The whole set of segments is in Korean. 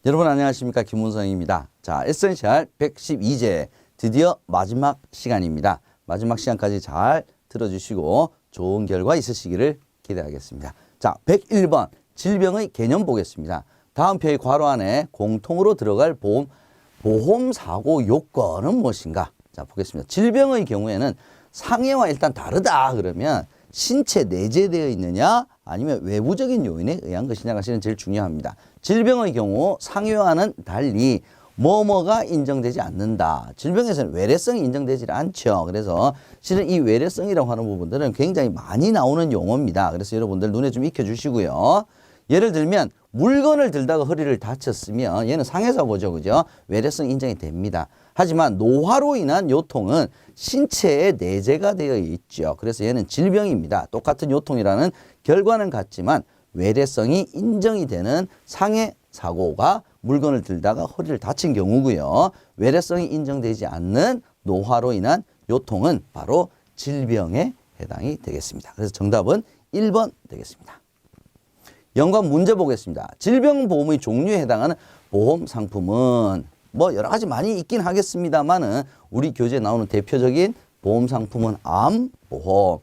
여러분 안녕하십니까, 김문성입니다. 자, 에센셜 112제 드디어 마지막 시간입니다. 마지막 시간까지 잘 들어주시고 좋은 결과 있으시기를 기대하겠습니다. 자, 101번 질병의 개념 보겠습니다. 다음 표의 괄호 안에 공통으로 들어갈 보험사고 요건은 무엇인가? 자, 보겠습니다. 질병의 경우에는 상해와 일단 다르다 그러면 신체 내재되어 있느냐 아니면 외부적인 요인에 의한 것이냐가 사실은 제일 중요합니다. 질병의 경우 상해와는 달리 뭐뭐가 인정되지 않는다. 질병에서는 외래성이 인정되지 않죠. 그래서 실은 이 외래성이라고 하는 부분들은 굉장히 많이 나오는 용어입니다. 그래서 여러분들 눈에 좀 익혀주시고요. 예를 들면 물건을 들다가 허리를 다쳤으면 얘는 상해사고죠. 그죠? 외래성 인정이 됩니다. 하지만 노화로 인한 요통은 신체에 내재가 되어 있죠. 그래서 얘는 질병입니다. 똑같은 요통이라는 결과는 같지만 외래성이 인정이 되는 상해사고가 물건을 들다가 허리를 다친 경우고요. 외래성이 인정되지 않는 노화로 인한 요통은 바로 질병에 해당이 되겠습니다. 그래서 정답은 1번 되겠습니다. 연관 문제 보겠습니다. 질병보험의 종류에 해당하는 보험 상품은 뭐 여러 가지 많이 있긴 하겠습니다만은 우리 교재에 나오는 대표적인 보험 상품은 암보험,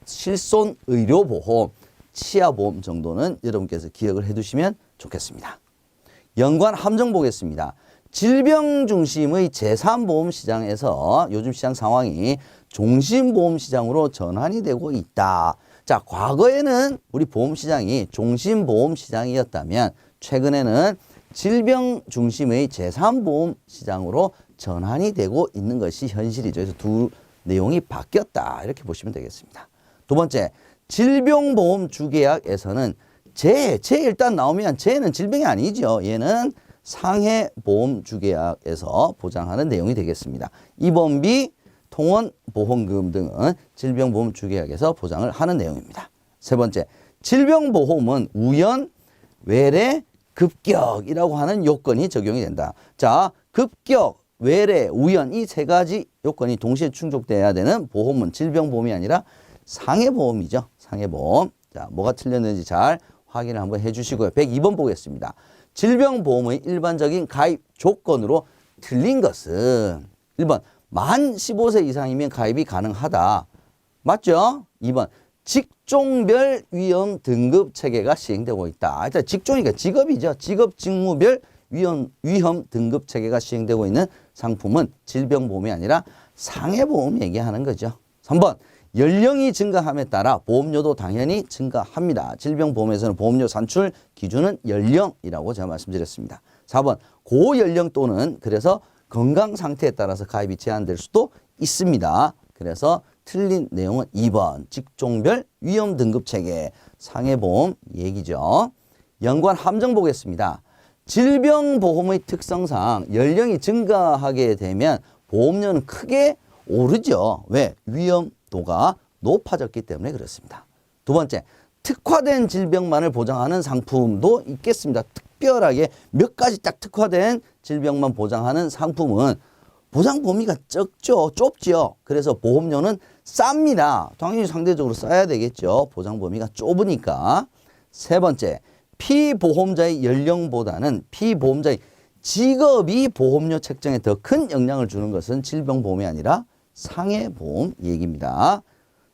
실손의료보험, 치아보험 정도는 여러분께서 기억을 해두시면 좋겠습니다. 연관 함정 보겠습니다. 질병 중심의 제3보험 시장에서 요즘 시장 상황이 종신보험 시장으로 전환이 되고 있다. 자, 과거에는 우리 보험시장이 종신보험 시장이었다면 최근에는 질병 중심의 제3보험 시장으로 전환이 되고 있는 것이 현실이죠. 그래서 두 내용이 바뀌었다. 이렇게 보시면 되겠습니다. 두 번째, 질병보험 주계약에서는 제 일단 나오면 제는 질병이 아니죠. 얘는 상해보험 주계약에서 보장하는 내용이 되겠습니다. 입원비, 통원보험금 등은 질병보험 주계약에서 보장을 하는 내용입니다. 세 번째, 질병보험은 우연, 외래, 급격이라고 하는 요건이 적용이 된다. 자, 급격, 외래, 우연 이 세 가지 요건이 동시에 충족돼야 되는 보험은 질병보험이 아니라 상해보험이죠. 상해보험. 자, 뭐가 틀렸는지 잘 확인을 한번 해주시고요. 102번 보겠습니다. 질병보험의 일반적인 가입 조건으로 틀린 것은 1번 만 15세 이상이면 가입이 가능하다. 맞죠? 2번 직종별 위험 등급 체계가 시행되고 있다. 일단 직종이니까 직업이죠. 직업 직무별 위험 등급 체계가 시행되고 있는 상품은 질병보험이 아니라 상해보험 얘기하는 거죠. 3번 연령이 증가함에 따라 보험료도 당연히 증가합니다. 질병보험에서는 보험료 산출 기준은 연령이라고 제가 말씀드렸습니다. 4번 고연령 또는 그래서 건강 상태에 따라서 가입이 제한될 수도 있습니다. 그래서 틀린 내용은 2번 직종별 위험 등급 체계 상해보험 얘기죠. 연관 함정 보겠습니다. 질병보험의 특성상 연령이 증가하게 되면 보험료는 크게 오르죠. 왜? 위험도가 높아졌기 때문에 그렇습니다. 두 번째, 특화된 질병만을 보장하는 상품도 있겠습니다. 특별하게 몇 가지 딱 특화된 질병만 보장하는 상품은 보장 범위가 적죠. 좁죠. 그래서 보험료는 쌉니다. 당연히 상대적으로 싸야 되겠죠. 보장 범위가 좁으니까. 세 번째, 피보험자의 연령보다는 피보험자의 직업이 보험료 책정에 더 큰 영향을 주는 것은 질병보험이 아니라 상해보험 얘기입니다.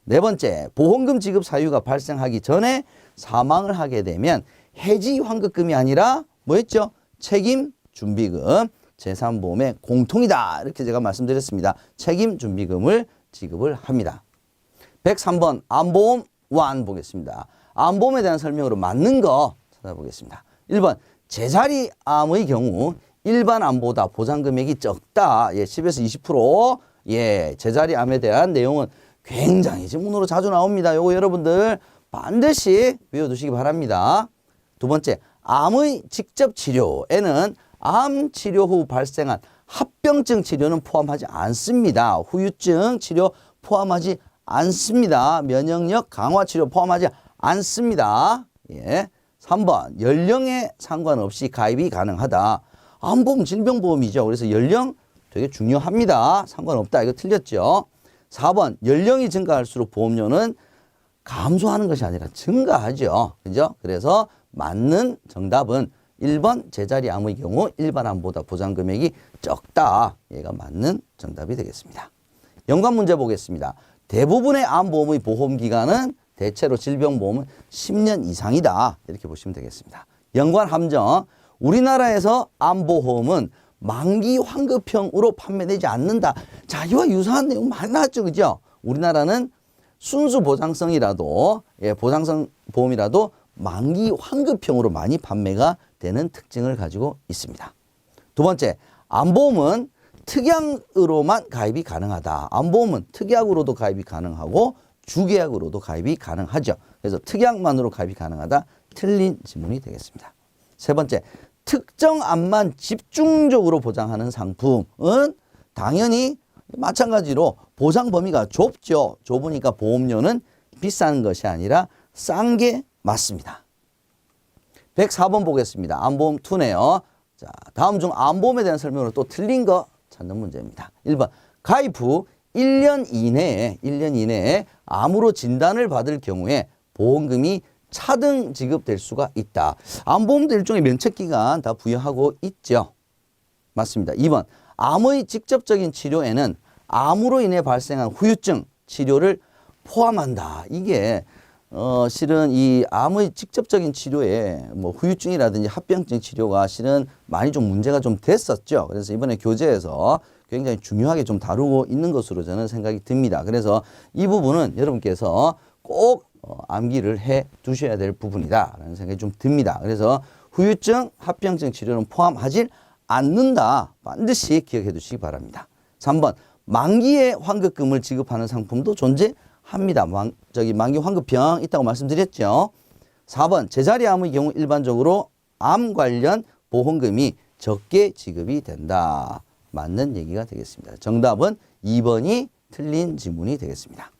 네 번째, 보험금 지급 사유가 발생하기 전에 사망을 하게 되면 해지 환급금이 아니라 뭐였죠? 책임준비금, 제3보험의 공통이다. 이렇게 제가 말씀드렸습니다. 책임준비금을 지급을 합니다. 103번 암보험 1 보겠습니다. 암보험에 대한 설명으로 맞는 거 찾아보겠습니다. 1번 제자리 암의 경우 일반 암보다 보장금액이 적다. 예, 10에서 20%. 예, 제자리 암에 대한 내용은 굉장히 지문으로 자주 나옵니다. 요거 여러분들 반드시 외워두시기 바랍니다. 두 번째, 암의 직접 치료에는 암 치료 후 발생한 합병증 치료는 포함하지 않습니다. 후유증 치료 포함하지 않습니다. 면역력 강화 치료 포함하지 않습니다. 예. 3번, 연령에 상관없이 가입이 가능하다. 암보험 질병보험이죠. 그래서 연령 되게 중요합니다. 상관없다. 이거 틀렸죠. 4번, 연령이 증가할수록 보험료는 감소하는 것이 아니라 증가하죠. 그죠? 그래서 맞는 정답은 1번 제자리 암의 경우 일반 암보다 보장 금액이 적다. 얘가 맞는 정답이 되겠습니다. 연관 문제 보겠습니다. 대부분의 암보험의 보험기간은 대체로 질병보험은 10년 이상이다. 이렇게 보시면 되겠습니다. 연관 함정. 우리나라에서 암보험은 만기 환급형으로 판매되지 않는다. 자, 이와 유사한 내용 많이 나왔죠. 그죠? 우리나라는 순수 보장성이라도, 보장성 보험이라도 만기 환급형으로 많이 판매가 되는 특징을 가지고 있습니다. 두 번째, 암보험은 특약으로만 가입이 가능하다. 암보험은 특약으로도 가입이 가능하고 주계약으로도 가입이 가능하죠. 그래서 특약만으로 가입이 가능하다. 틀린 지문이 되겠습니다. 세 번째, 특정 암만 집중적으로 보장하는 상품은 당연히 마찬가지로 보장 범위가 좁죠. 좁으니까 보험료는 비싼 것이 아니라 싼 게 맞습니다. 104번 보겠습니다. 암보험 2네요. 자, 다음 중 암보험에 대한 설명으로 또 틀린 거 찾는 문제입니다. 1번, 가입 후 1년 이내에 암으로 진단을 받을 경우에 보험금이 차등 지급될 수가 있다. 암보험도 일종의 면책기간 다 부여하고 있죠. 맞습니다. 2번, 암의 직접적인 치료에는 암으로 인해 발생한 후유증 치료를 포함한다. 이게 실은 이 암의 직접적인 치료에 뭐 후유증이라든지 합병증 치료가 실은 많이 좀 문제가 좀 됐었죠. 그래서 이번에 교재에서 굉장히 중요하게 좀 다루고 있는 것으로 저는 생각이 듭니다. 그래서 이 부분은 여러분께서 꼭 암기를 해 두셔야 될 부분이다라는 생각이 좀 듭니다. 그래서 후유증, 합병증 치료는 포함하지 않는다. 반드시 기억해 두시기 바랍니다. 3번, 만기에 환급금을 지급하는 상품도 존재합니다. 만기 환급형 있다고 말씀드렸죠. 4번, 제자리 암의 경우 일반적으로 암 관련 보험금이 적게 지급이 된다. 맞는 얘기가 되겠습니다. 정답은 2번이 틀린 지문이 되겠습니다.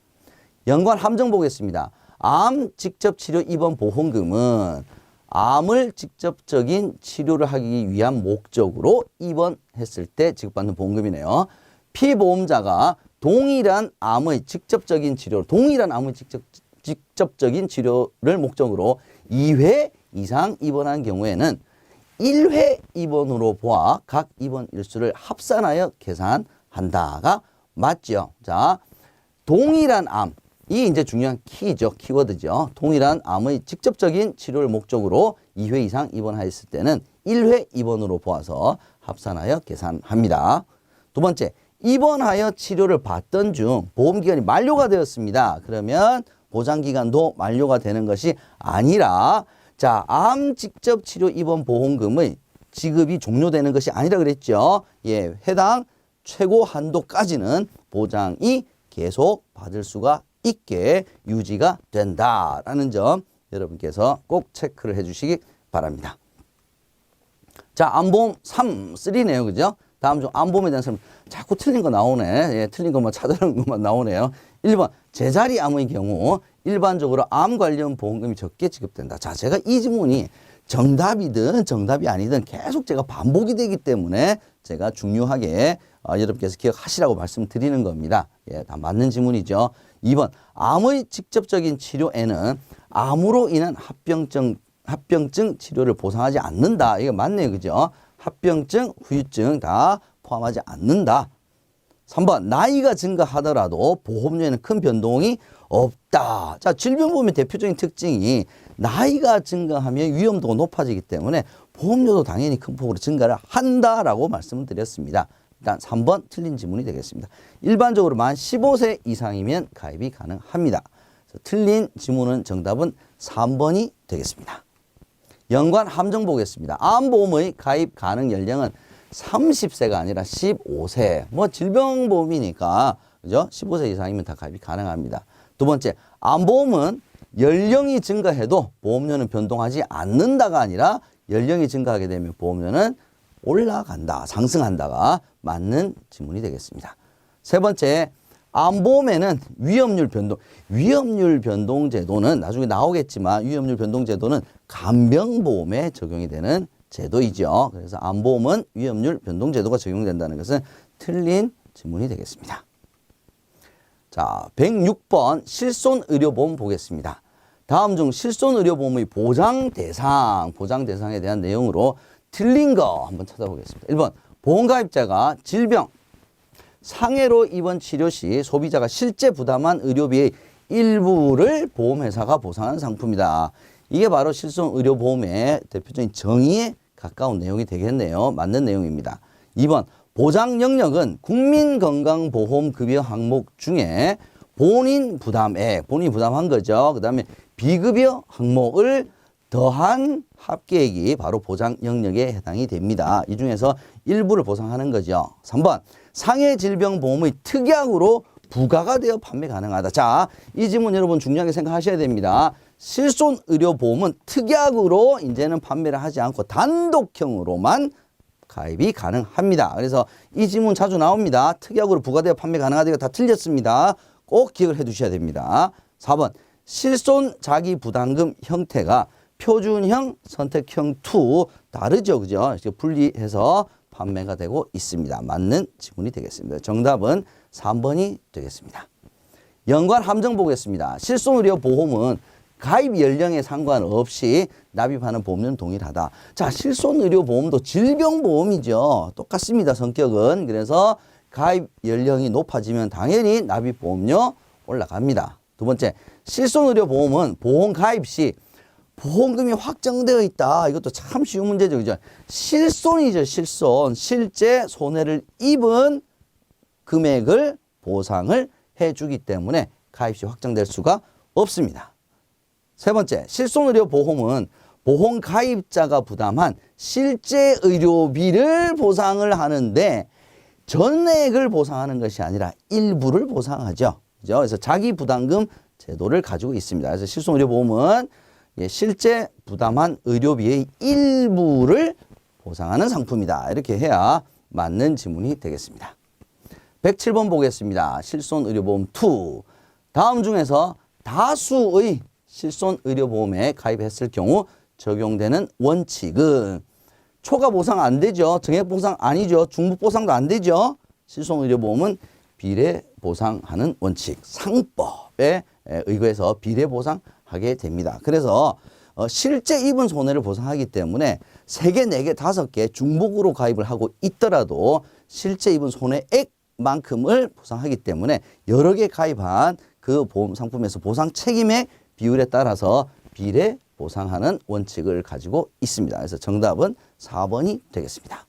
연관 함정 보겠습니다. 암 직접 치료 입원 보험금은 암을 직접적인 치료를 하기 위한 목적으로 입원했을 때 지급받는 보험금이네요. 피보험자가 동일한 암의 직접적인 치료를 목적으로 2회 이상 입원한 경우에는 1회 입원으로 보아 각 입원 일수를 합산하여 계산한다가 맞죠. 자, 동일한 암. 이 이제 중요한 키죠. 키워드죠. 동일한 암의 직접적인 치료를 목적으로 2회 이상 입원하였을 때는 1회 입원으로 보아서 합산하여 계산합니다. 두 번째, 입원하여 치료를 받던 중 보험기간이 만료가 되었습니다. 그러면 보장기간도 만료가 되는 것이 아니라 자, 암 직접 치료 입원 보험금의 지급이 종료되는 것이 아니라 그랬죠. 예, 해당 최고 한도까지는 보장이 계속 받을 수가 있게 유지가 된다라는 점 여러분께서 꼭 체크를 해 주시기 바랍니다. 자, 암보험 3네요. 그죠? 다음 중 암보험에 대한 설명. 자꾸 틀린 거 나오네. 예, 틀린 것만 찾아내는 것만 나오네요. 1번, 제자리 암의 경우 일반적으로 암 관련 보험금이 적게 지급된다. 자, 제가 이 질문이 정답이든 정답이 아니든 계속 제가 반복이 되기 때문에 제가 중요하게 여러분께서 기억하시라고 말씀드리는 겁니다. 예, 다 맞는 질문이죠. 2번, 암의 직접적인 치료에는 암으로 인한 합병증 치료를 보상하지 않는다. 이거 맞네요. 그죠? 합병증, 후유증 다 포함하지 않는다. 3번, 나이가 증가하더라도 보험료에는 큰 변동이 없다. 자, 질병보험의 대표적인 특징이 나이가 증가하면 위험도가 높아지기 때문에 보험료도 당연히 큰 폭으로 증가를 한다라고 말씀을 드렸습니다. 일단 3번 틀린 지문이 되겠습니다. 일반적으로 만 15세 이상이면 가입이 가능합니다. 틀린 지문은 정답은 3번이 되겠습니다. 연관 함정 보겠습니다. 암보험의 가입 가능 연령은 30세가 아니라 15세. 뭐 질병보험이니까 그죠? 15세 이상이면 다 가입이 가능합니다. 두 번째, 암보험은 연령이 증가해도 보험료는 변동하지 않는다가 아니라 연령이 증가하게 되면 보험료는 올라간다, 상승한다가 맞는 지문이 되겠습니다. 세 번째, 암보험에는 위험률 변동 제도는 나중에 나오겠지만 위험률 변동 제도는 간병보험에 적용이 되는 제도이죠. 그래서 암보험은 위험률 변동 제도가 적용된다는 것은 틀린 지문이 되겠습니다. 자, 106번 실손의료보험 보겠습니다. 다음 중 실손의료보험의 보장 대상에 대한 내용으로 틀린 거 한번 찾아보겠습니다. 1번, 보험가입자가 질병, 상해로 입원 치료 시 소비자가 실제 부담한 의료비의 일부를 보험회사가 보상하는 상품이다. 이게 바로 실손의료보험의 대표적인 정의에 가까운 내용이 되겠네요. 맞는 내용입니다. 2번, 보장 영역은 국민건강보험급여 항목 중에 본인 부담액, 본인이 부담한 거죠. 그 다음에 비급여 항목을 더한 합계액이 바로 보장 영역에 해당이 됩니다. 이 중에서 일부를 보상하는 거죠. 3번, 상해질병보험의 특약으로 부과가 되어 판매 가능하다. 자, 이 질문 여러분 중요하게 생각하셔야 됩니다. 실손의료보험은 특약으로 이제는 판매를 하지 않고 단독형으로만 가입이 가능합니다. 그래서 이 질문 자주 나옵니다. 특약으로 부과되어 판매 가능하다. 이거 다 틀렸습니다. 꼭 기억을 해 두셔야 됩니다. 4번, 실손자기부담금 형태가 표준형, 선택형 2 다르죠. 그죠? 분리해서 판매가 되고 있습니다. 맞는 지문이 되겠습니다. 정답은 3번이 되겠습니다. 연관 함정 보겠습니다. 실손의료보험은 가입 연령에 상관없이 납입하는 보험료는 동일하다. 자, 실손의료보험도 질병보험이죠. 똑같습니다. 성격은. 그래서 가입 연령이 높아지면 당연히 납입보험료 올라갑니다. 두 번째, 실손의료보험은 보험 가입 시 보험금이 확정되어 있다. 이것도 참 쉬운 문제죠. 그죠? 실손이죠. 실손. 실제 손해를 입은 금액을 보상을 해주기 때문에 가입 시 확정될 수가 없습니다. 세 번째, 실손의료보험은 보험 가입자가 부담한 실제 의료비를 보상을 하는데 전액을 보상하는 것이 아니라 일부를 보상하죠. 그죠? 그래서 자기부담금 제도를 가지고 있습니다. 그래서 실손의료보험은 실제 부담한 의료비의 일부를 보상하는 상품이다. 이렇게 해야 맞는 지문이 되겠습니다. 107번 보겠습니다. 실손의료보험 2. 다음 중에서 다수의 실손의료보험에 가입했을 경우 적용되는 원칙은 초과 보상 안 되죠. 정액 보상 아니죠. 중복 보상도 안 되죠. 실손의료보험은 비례 보상하는 원칙, 상법에 의거해서 비례 보상하게 됩니다. 그래서 실제 입은 손해를 보상하기 때문에 3개, 4개, 5개 중복으로 가입을 하고 있더라도 실제 입은 손해액만큼을 보상하기 때문에 여러 개 가입한 그 보험 상품에서 보상 책임의 비율에 따라서 비례 보상하는 원칙을 가지고 있습니다. 그래서 정답은 4번이 되겠습니다.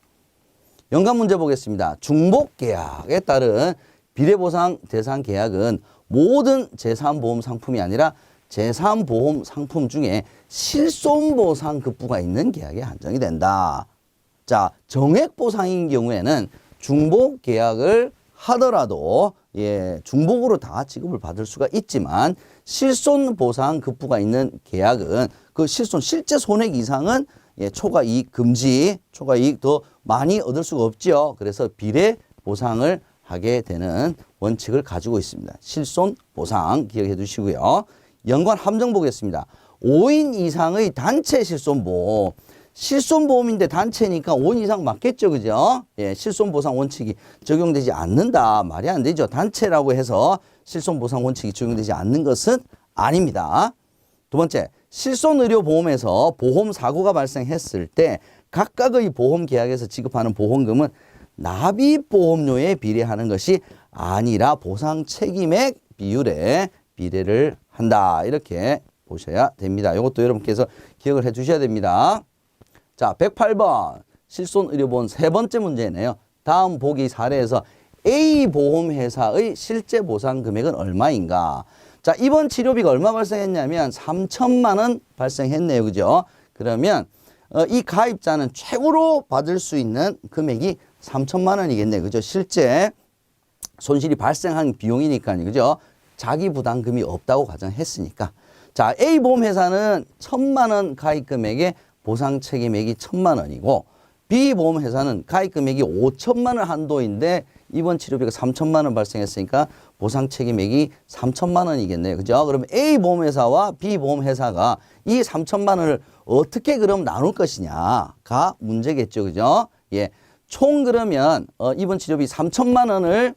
연관 문제 보겠습니다. 중복 계약에 따른 비례보상 대상 계약은 모든 제3보험 상품이 아니라 제3보험 상품 중에 실손보상 급부가 있는 계약에 한정이 된다. 자, 정액보상인 경우에는 중복 계약을 하더라도 중복으로 다 지급을 받을 수가 있지만 실손보상 급부가 있는 계약은 그 실제 손해액 이상은 초과이익 금지, 초과이익 더 많이 얻을 수가 없죠. 그래서 비례 보상을 하게 되는 원칙을 가지고 있습니다. 실손보상 기억해 두시고요. 연관 함정 보겠습니다. 5인 이상의 단체 실손보험. 실손보험인데 단체니까 5인 이상 맞겠죠. 그죠? 실손보상 원칙이 적용되지 않는다. 말이 안 되죠. 단체라고 해서 실손보상 원칙이 적용되지 않는 것은 아닙니다. 두 번째, 실손의료보험에서 보험사고가 발생했을 때 각각의 보험계약에서 지급하는 보험금은 납입보험료에 비례하는 것이 아니라 보상 책임액 비율에 비례를 한다. 이렇게 보셔야 됩니다. 이것도 여러분께서 기억을 해 주셔야 됩니다. 자, 108번 실손의료보험 세 번째 문제네요. 다음 보기 사례에서 A 보험회사의 실제 보상 금액은 얼마인가? 자, 이번 치료비가 얼마 발생했냐면 3천만 원 발생했네요. 그죠? 그러면 이 가입자는 최고로 받을 수 있는 금액이 3천만 원이겠네요. 그죠? 실제 손실이 발생한 비용이니까요. 그죠? 자기 부담금이 없다고 가정했으니까. 자, A 보험회사는 1,000만 원 가입 금액에 보상 책임액이 1,000만 원이고 B 보험회사는 가입 금액이 5천만 원 한도인데 이번 치료비가 3천만 원 발생했으니까 보상 책임액이 3천만 원이겠네요. 그죠? 그러면 A 보험회사와 B 보험회사가 이 3천만 원을 어떻게 그럼 나눌 것이냐가 문제겠죠. 그죠? 총 그러면 이번 치료비 3천만 원을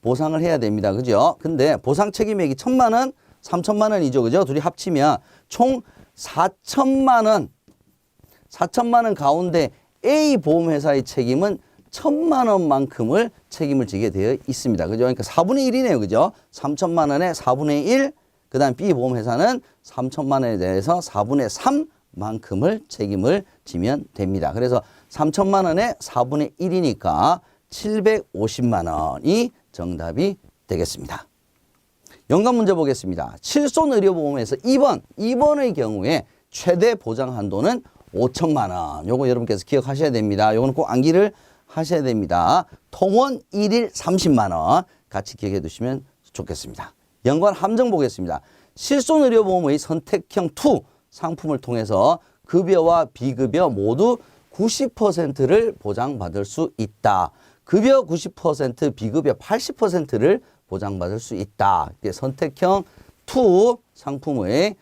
보상을 해야 됩니다. 그죠? 근데 보상 책임액이 1,000만 원, 3천만 원이죠. 그죠? 둘이 합치면 총 4천만 원. 4천만 원 가운데 A 보험회사의 책임은 1,000만 원만큼을 책임을 지게 되어 있습니다. 그죠? 그러니까 4분의 1이네요. 그죠? 3천만 원에 4분의 1, 그 다음 B 보험회사는 3천만 원에 대해서 4분의 3만큼을 책임을 지면 됩니다. 그래서 3천만 원에 4분의 1이니까 750만 원이 정답이 되겠습니다. 연관 문제 보겠습니다. 실손의료보험에서 2번의 경우에 최대 보장 한도는 5천만 원. 요거 여러분께서 기억하셔야 됩니다. 요거는 꼭 암기를 하셔야 됩니다. 통원 1일 30만 원 같이 기억해 두시면 좋겠습니다. 연관 함정 보겠습니다. 실손의료보험의 선택형 2 상품을 통해서 급여와 비급여 모두 90%를 보장받을 수 있다. 급여 90%, 비급여 80%를 보장받을 수 있다. 선택형 2 상품의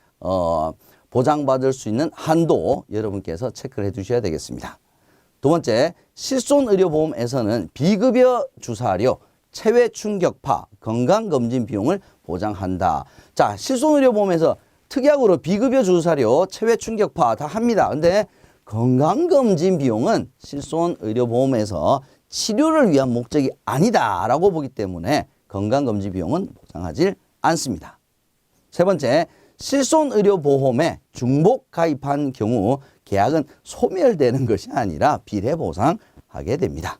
보장받을 수 있는 한도 여러분께서 체크를 해 두셔야 되겠습니다. 두 번째, 실손의료보험에서는 비급여 주사료, 체외 충격파, 건강검진 비용을 보장한다. 자, 실손의료보험에서 특약으로 비급여 주사료, 체외 충격파 다 합니다. 근데 건강검진 비용은 실손의료보험에서 치료를 위한 목적이 아니다라고 보기 때문에 건강검진 비용은 보장하지 않습니다. 세 번째, 실손의료보험에 중복 가입한 경우 계약은 소멸되는 것이 아니라 비례보상하게 됩니다.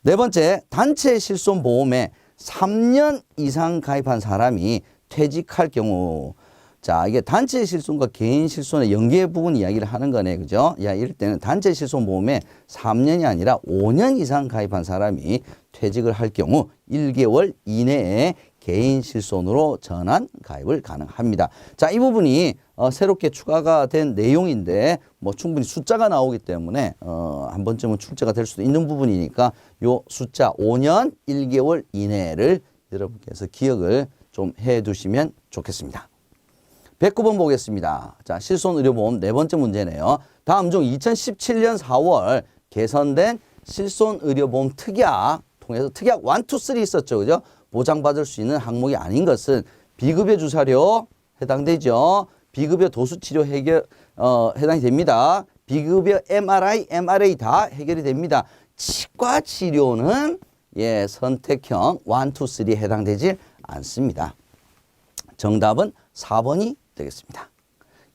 네 번째, 단체 실손보험에 3년 이상 가입한 사람이 퇴직할 경우, 자, 이게 단체 실손과 개인 실손의 연계 부분 이야기를 하는 거네. 그죠? 야, 이럴 때는 단체 실손보험에 3년이 아니라 5년 이상 가입한 사람이 퇴직을 할 경우 1개월 이내에 개인 실손으로 전환 가입을 가능합니다. 자, 이 부분이 새롭게 추가가 된 내용인데 뭐 충분히 숫자가 나오기 때문에 한 번쯤은 출제가 될 수도 있는 부분이니까 요 숫자 5년 1개월 이내를 여러분께서 기억을 좀 해 두시면 좋겠습니다. 109번 보겠습니다. 자, 실손의료보험 네 번째 문제네요. 다음 중 2017년 4월 개선된 실손의료보험 특약 통해서 특약 1, 2, 3 있었죠. 그죠? 보장받을 수 있는 항목이 아닌 것은 비급여 주사료 해당되죠. 비급여 도수치료 해당이 됩니다. 비급여 MRI, MRA 다 해결이 됩니다. 치과 치료는 선택형 1, 2, 3 해당되지 않습니다. 정답은 4번이 되겠습니다.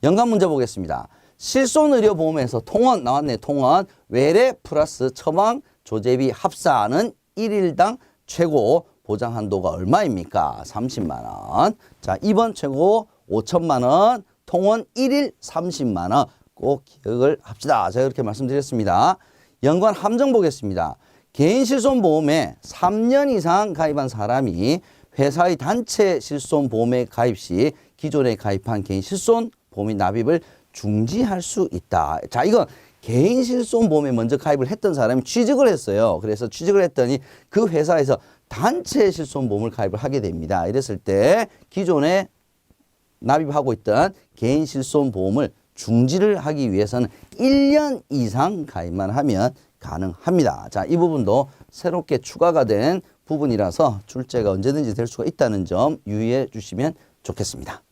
연관 문제 보겠습니다. 실손의료보험에서 통원 나왔네. 통원 외래 플러스 처방 조제비 합사는 1일당 최고 보장 한도가 얼마입니까? 30만 원. 자, 2번 최고 5천만 원. 통원 1일 30만 원. 꼭 기억을 합시다. 제가 이렇게 말씀드렸습니다. 연관 함정 보겠습니다. 개인 실손보험에 3년 이상 가입한 사람이 회사의 단체 실손보험에 가입 시 기존에 가입한 개인 실손보험의 납입을 중지할 수 있다. 자, 이건 개인 실손보험에 먼저 가입을 했던 사람이 취직을 했어요. 그래서 취직을 했더니 그 회사에서 단체 실손보험을 가입을 하게 됩니다. 이랬을 때 기존에 납입하고 있던 개인 실손보험을 중지를 하기 위해서는 1년 이상 가입만 하면 가능합니다. 자, 이 부분도 새롭게 추가가 된 부분이라서 출제가 언제든지 될 수가 있다는 점 유의해 주시면 좋겠습니다.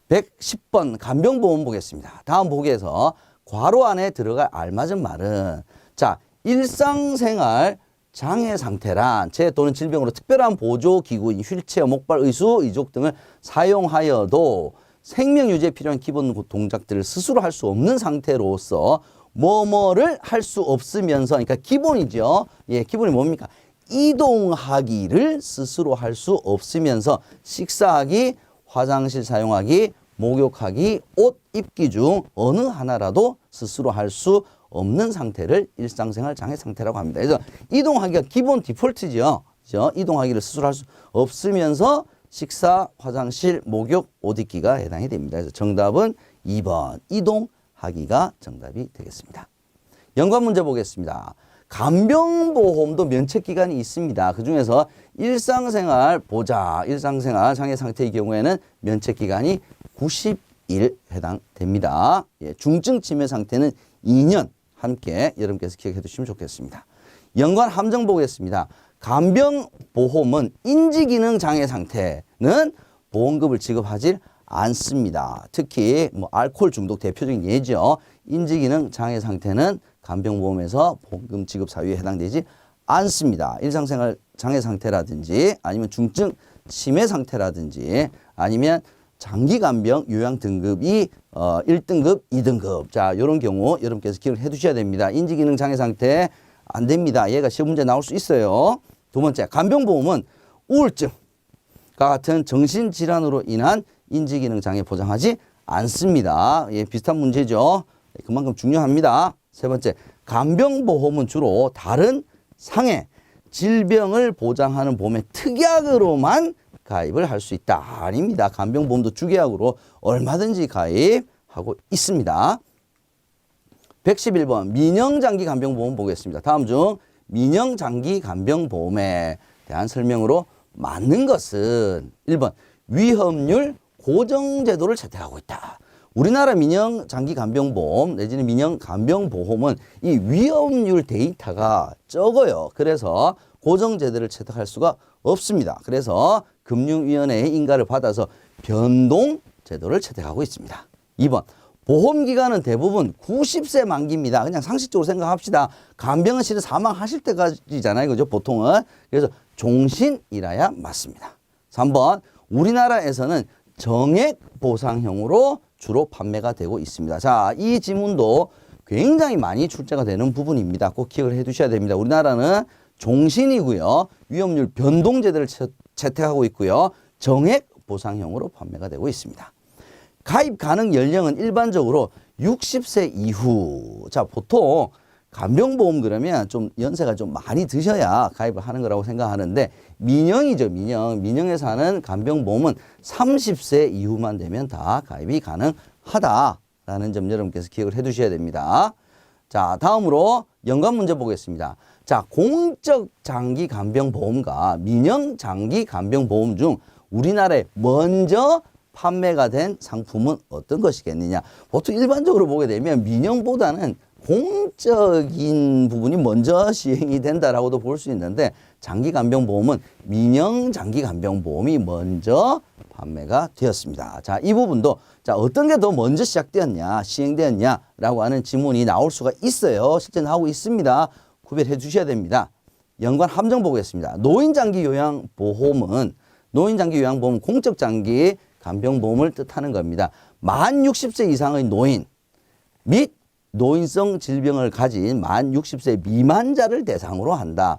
110번 간병보험 보겠습니다. 다음 보기에서 괄호 안에 들어갈 알맞은 말은 자, 일상생활 장애 상태란 재 또는 질병으로 특별한 보조기구인 휠체어, 목발, 의수, 의족 등을 사용하여도 생명 유지에 필요한 기본 동작들을 스스로 할 수 없는 상태로서 뭐뭐를 할 수 없으면서, 그러니까 기본이죠. 예, 기본이 뭡니까? 이동하기를 스스로 할 수 없으면서 식사하기, 화장실 사용하기, 목욕하기, 옷 입기 중 어느 하나라도 스스로 할 수 없는 상태를 일상생활 장애 상태라고 합니다. 그래서 이동하기가 기본 디폴트죠. 그죠? 이동하기를 스스로 할 수 없으면서 식사, 화장실, 목욕, 옷 입기가 해당이 됩니다. 그래서 정답은 2번 이동하기가 정답이 되겠습니다. 연관 문제 보겠습니다. 간병보험도 면책기간이 있습니다. 그중에서 일상생활 보장, 일상생활 장애 상태의 경우에는 면책기간이 90일 해당됩니다. 예, 중증 치매 상태는 2년 함께 여러분께서 기억해 두시면 좋겠습니다. 연관 함정 보겠습니다. 간병보험은 인지기능 장애 상태는 보험금을 지급하지 않습니다. 특히 뭐 알코올 중독 대표적인 예죠. 인지기능 장애 상태는 간병보험에서 보험금 지급 사유에 해당되지 않습니다. 일상생활 장애 상태라든지 아니면 중증 치매 상태라든지 아니면 장기 간병 요양 등급이 1등급, 2등급. 자, 이런 경우 여러분께서 기억을 해 두셔야 됩니다. 인지기능 장애 상태 안 됩니다. 얘가 시험 문제 나올 수 있어요. 두 번째, 간병보험은 우울증과 같은 정신질환으로 인한 인지기능 장애 보장하지 않습니다. 예, 비슷한 문제죠. 그만큼 중요합니다. 세 번째, 간병보험은 주로 다른 상해, 질병을 보장하는 보험의 특약으로만 가입을 할 수 있다. 아닙니다. 간병보험도 주계약으로 얼마든지 가입하고 있습니다. 111번 민영장기 간병보험 보겠습니다. 다음 중 민영장기 간병보험에 대한 설명으로 맞는 것은 1번 위험률 고정제도를 채택하고 있다. 우리나라 민영장기 간병보험 내지는 민영간병보험은 이 위험률 데이터가 적어요. 그래서 고정제도를 채택할 수가 없습니다. 그래서 금융위원회의 인가를 받아서 변동제도를 채택하고 있습니다. 2번 보험기간은 대부분 90세 만기입니다. 그냥 상식적으로 생각합시다. 간병은 실은 사망하실 때까지잖아요. 그죠? 보통은. 그래서 종신이라야 맞습니다. 3번 우리나라에서는 정액보상형으로 주로 판매가 되고 있습니다. 자, 이 지문도 굉장히 많이 출제가 되는 부분입니다. 꼭 기억을 해 두셔야 됩니다. 우리나라는 종신이고요. 위험률 변동제도를 채택하고 있고요. 정액보상형으로 판매가 되고 있습니다. 가입 가능 연령은 일반적으로 60세 이후. 자, 보통 간병보험 그러면 좀 연세가 좀 많이 드셔야 가입을 하는 거라고 생각하는데 민영이죠, 민영. 민영에서 하는 간병보험은 30세 이후만 되면 다 가입이 가능하다라는 점 여러분께서 기억을 해 두셔야 됩니다. 자, 다음으로 연관 문제 보겠습니다. 자, 공적 장기 간병보험과 민영 장기 간병보험 중 우리나라에 먼저 판매가 된 상품은 어떤 것이겠느냐. 보통 일반적으로 보게 되면 민영보다는 공적인 부분이 먼저 시행이 된다라고도 볼 수 있는데 장기간병보험은 민영장기간병보험이 먼저 판매가 되었습니다. 자, 이 부분도 자 어떤 게 더 먼저 시작되었냐, 시행되었냐라고 하는 질문이 나올 수가 있어요. 실제는 하고 있습니다. 구별해 주셔야 됩니다. 연관 함정 보겠습니다. 노인장기요양보험은 노인장기요양보험은 공적장기 간병보험을 뜻하는 겁니다. 만 60세 이상의 노인 및 노인성 질병을 가진 만 60세 미만자를 대상으로 한다.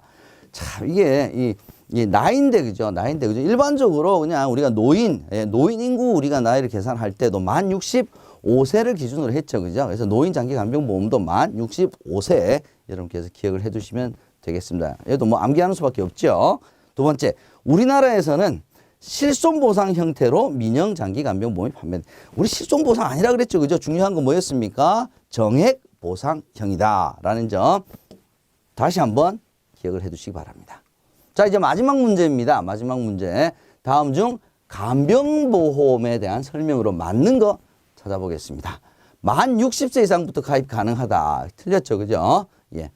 참 이게 이 나이인데 그죠? 나이인데 그죠? 일반적으로 그냥 우리가 노인 인구 우리가 나이를 계산할 때도 만 65세를 기준으로 했죠. 그죠? 그래서 노인 장기 간병보험도 만 65세 여러분께서 기억을 해 두시면 되겠습니다. 얘도 뭐 암기하는 수밖에 없죠. 두 번째, 우리나라에서는 실손보상 형태로 민영장기간병보험이 판매됩니다. 우리 실손보상 아니라 그랬죠. 그죠? 중요한 건 뭐였습니까? 정액보상형이다. 라는 점 다시 한번 기억을 해 두시기 바랍니다. 자, 이제 마지막 문제입니다. 마지막 문제. 다음 중 간병보험에 대한 설명으로 맞는 거 찾아보겠습니다. 만 60세 이상부터 가입 가능하다. 틀렸죠. 그죠? 예.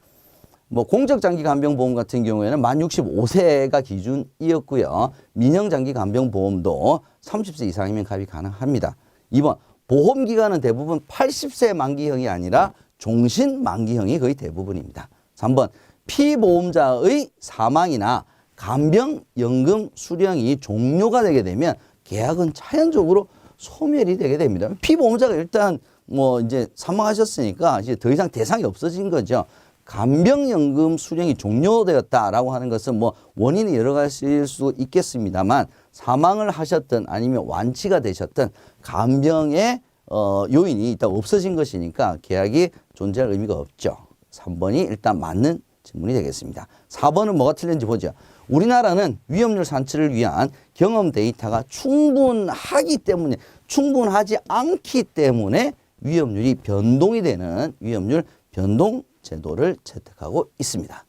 뭐 공적장기간병보험 같은 경우에는 만 65세가 기준이었고요. 민영장기간병보험도 30세 이상이면 가입이 가능합니다. 2번 보험기간은 대부분 80세 만기형이 아니라 종신 만기형이 거의 대부분입니다. 3번 피보험자의 사망이나 간병연금 수령이 종료가 되게 되면 계약은 자연적으로 소멸이 되게 됩니다. 피보험자가 일단 뭐 이제 사망하셨으니까 이제 더 이상 대상이 없어진 거죠. 간병연금 수령이 종료되었다라고 하는 것은 뭐 원인이 여러 가지일 수 있겠습니다만 사망을 하셨든 아니면 완치가 되셨든 간병의 요인이 일단 없어진 것이니까 계약이 존재할 의미가 없죠. 3번이 일단 맞는 질문이 되겠습니다. 4번은 뭐가 틀린지 보죠. 우리나라는 위험률 산출을 위한 경험 데이터가 충분하지 않기 때문에 위험률이 변동이 되는 위험률 변동 제도를 채택하고 있습니다.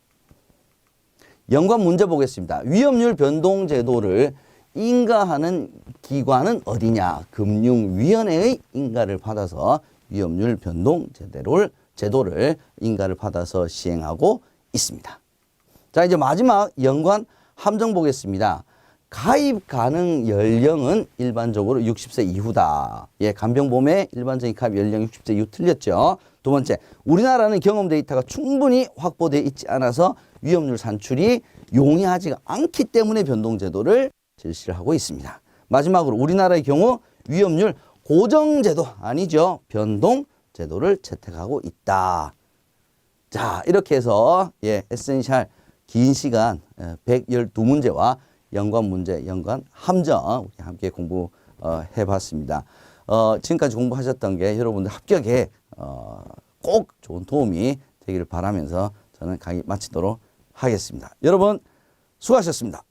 연관 문제 보겠습니다. 위험률 변동 제도를 인가하는 기관은 어디냐? 금융위원회의 인가를 받아서 위험률 변동 제도를 인가를 받아서 시행하고 있습니다. 자, 이제 마지막 연관 함정 보겠습니다. 가입 가능 연령은 일반적으로 60세 이후다. 예, 간병보험의 일반적인 가입 연령 60세 이후 틀렸죠. 두 번째, 우리나라는 경험 데이터가 충분히 확보되어 있지 않아서 위험률 산출이 용이하지가 않기 때문에 변동제도를 실시를 하고 있습니다. 마지막으로 우리나라의 경우 위험률 고정제도 아니죠. 변동제도를 채택하고 있다. 자, 이렇게 해서 에센셜 긴 시간 112문제와 연관 문제, 연관 함정 함께 공부해 봤습니다. 지금까지 공부하셨던 게 여러분들 합격에 꼭 좋은 도움이 되기를 바라면서 저는 강의 마치도록 하겠습니다. 여러분 수고하셨습니다.